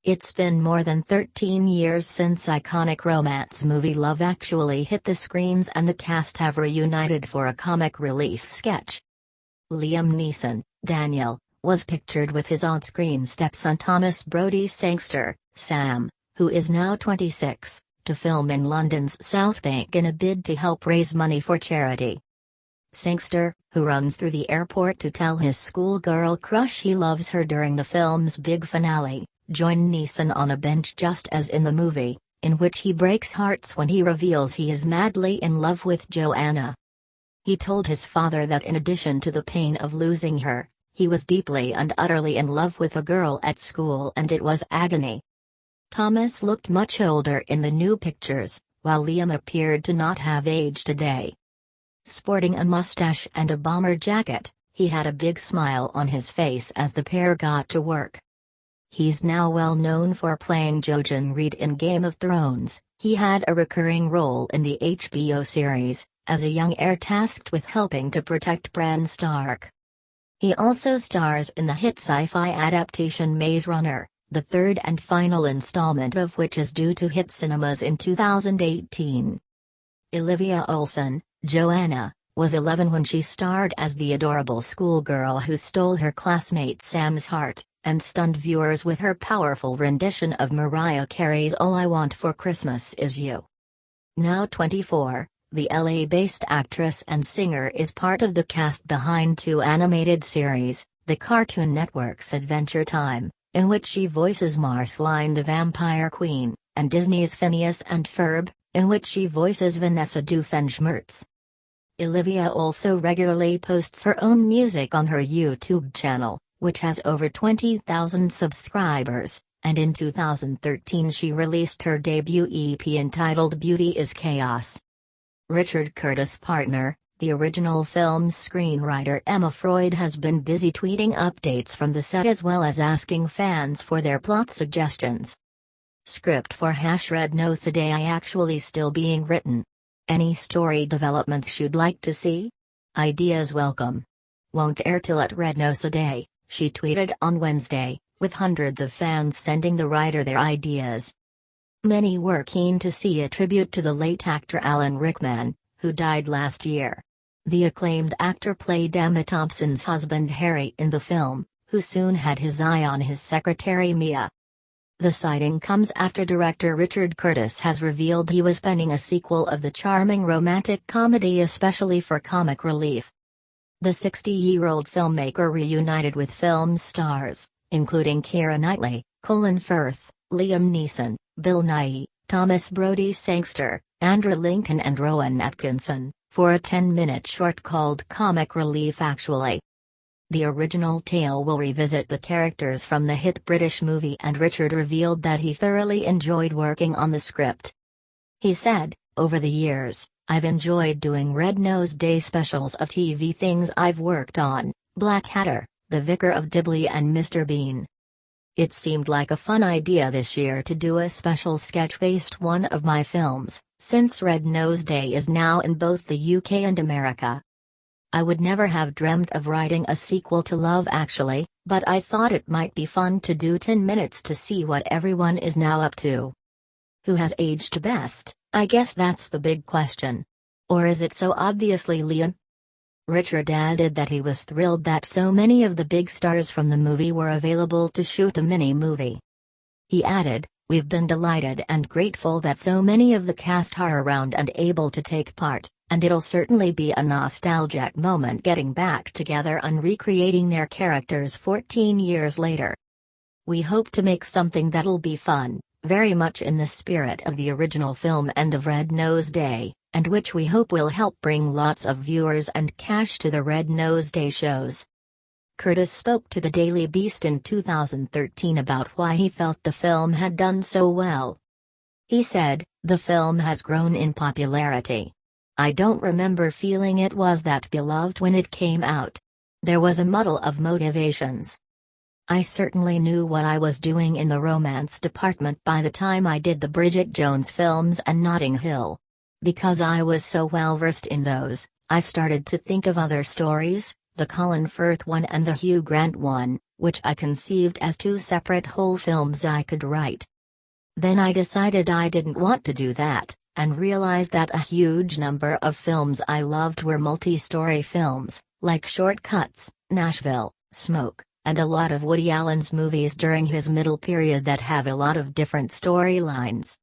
It's been more than 13 years since iconic romance movie Love Actually hit the screens, and the cast have reunited for a comic relief sketch. Liam Neeson, Daniel, was pictured with his on-screen stepson Thomas Brodie-Sangster, Sam, who is now 26, to film in London's Southbank in a bid to help raise money for charity. Sangster, who runs through the airport to tell his schoolgirl crush he loves her during the film's big finale, joined Neeson on a bench just as in the movie, in which he breaks hearts when he reveals he is madly in love with Joanna. He told his father that in addition to the pain of losing her, he was deeply and utterly in love with a girl at school, and it was agony. Thomas looked much older in the new pictures, while Liam appeared to not have aged a day. Sporting a mustache and a bomber jacket, he had a big smile on his face as the pair got to work. He's now well known for playing Jojen Reed in Game of Thrones. He had a recurring role in the HBO series, as a young heir tasked with helping to protect Bran Stark. He also stars in the hit sci-fi adaptation Maze Runner, the third and final installment of which is due to hit cinemas in 2018. Olivia Olsen, Joanna, was 11 when she starred as the adorable schoolgirl who stole her classmate Sam's heart, and stunned viewers with her powerful rendition of Mariah Carey's All I Want for Christmas Is You. Now 24, the LA-based actress and singer is part of the cast behind two animated series, the Cartoon Network's Adventure Time, in which she voices Marceline the Vampire Queen, and Disney's Phineas and Ferb, in which she voices Vanessa Doofenshmirtz. Olivia also regularly posts her own music on her YouTube channel, which has over 20,000 subscribers, and in 2013 she released her debut EP entitled Beauty is Chaos. Richard Curtis' partner, the original film's screenwriter Emma Freud, has been busy tweeting updates from the set as well as asking fans for their plot suggestions. Script for Red Nose a Day actually still being written. Any story developments you'd like to see? Ideas welcome. Won't air till at Red Nose a Day, she tweeted on Wednesday, with hundreds of fans sending the writer their ideas. Many were keen to see a tribute to the late actor Alan Rickman, who died last year. The acclaimed actor played Emma Thompson's husband Harry in the film, who soon had his eye on his secretary Mia. The sighting comes after director Richard Curtis has revealed he was penning a sequel of the charming romantic comedy especially for comic relief. The 60-year-old filmmaker reunited with film stars, including Keira Knightley, Colin Firth, Liam Neeson, Bill Nighy, Thomas Brodie-Sangster, Andrew Lincoln and Rowan Atkinson, for a 10-minute short called Comic Relief Actually. The original tale will revisit the characters from the hit British movie, and Richard revealed that he thoroughly enjoyed working on the script. He said, "Over the years, I've enjoyed doing Red Nose Day specials of TV things I've worked on, Blackadder, The Vicar of Dibley and Mr. Bean. It seemed like a fun idea this year to do a special sketch-based one of my films, since Red Nose Day is now in both the UK and America. I would never have dreamt of writing a sequel to Love Actually, but I thought it might be fun to do 10 minutes to see what everyone is now up to. Who has aged best? I guess that's the big question. Or is it so obviously Liam?" Richard added that he was thrilled that so many of the big stars from the movie were available to shoot the mini-movie. He added, "We've been delighted and grateful that so many of the cast are around and able to take part, and it'll certainly be a nostalgic moment getting back together and recreating their characters 14 years later. We hope to make something that'll be fun, very much in the spirit of the original film and of Red Nose Day, and which we hope will help bring lots of viewers and cash to the Red Nose Day shows." Curtis spoke to the Daily Beast in 2013 about why he felt the film had done so well. He said, "The film has grown in popularity. I don't remember feeling it was that beloved when it came out. There was a muddle of motivations. I certainly knew what I was doing in the romance department by the time I did the Bridget Jones films and Notting Hill. Because I was so well versed in those, I started to think of other stories, the Colin Firth one and the Hugh Grant one, which I conceived as two separate whole films I could write. Then I decided I didn't want to do that, and realized that a huge number of films I loved were multi-story films, like Short Cuts, Nashville, Smoke, and a lot of Woody Allen's movies during his middle period that have a lot of different storylines.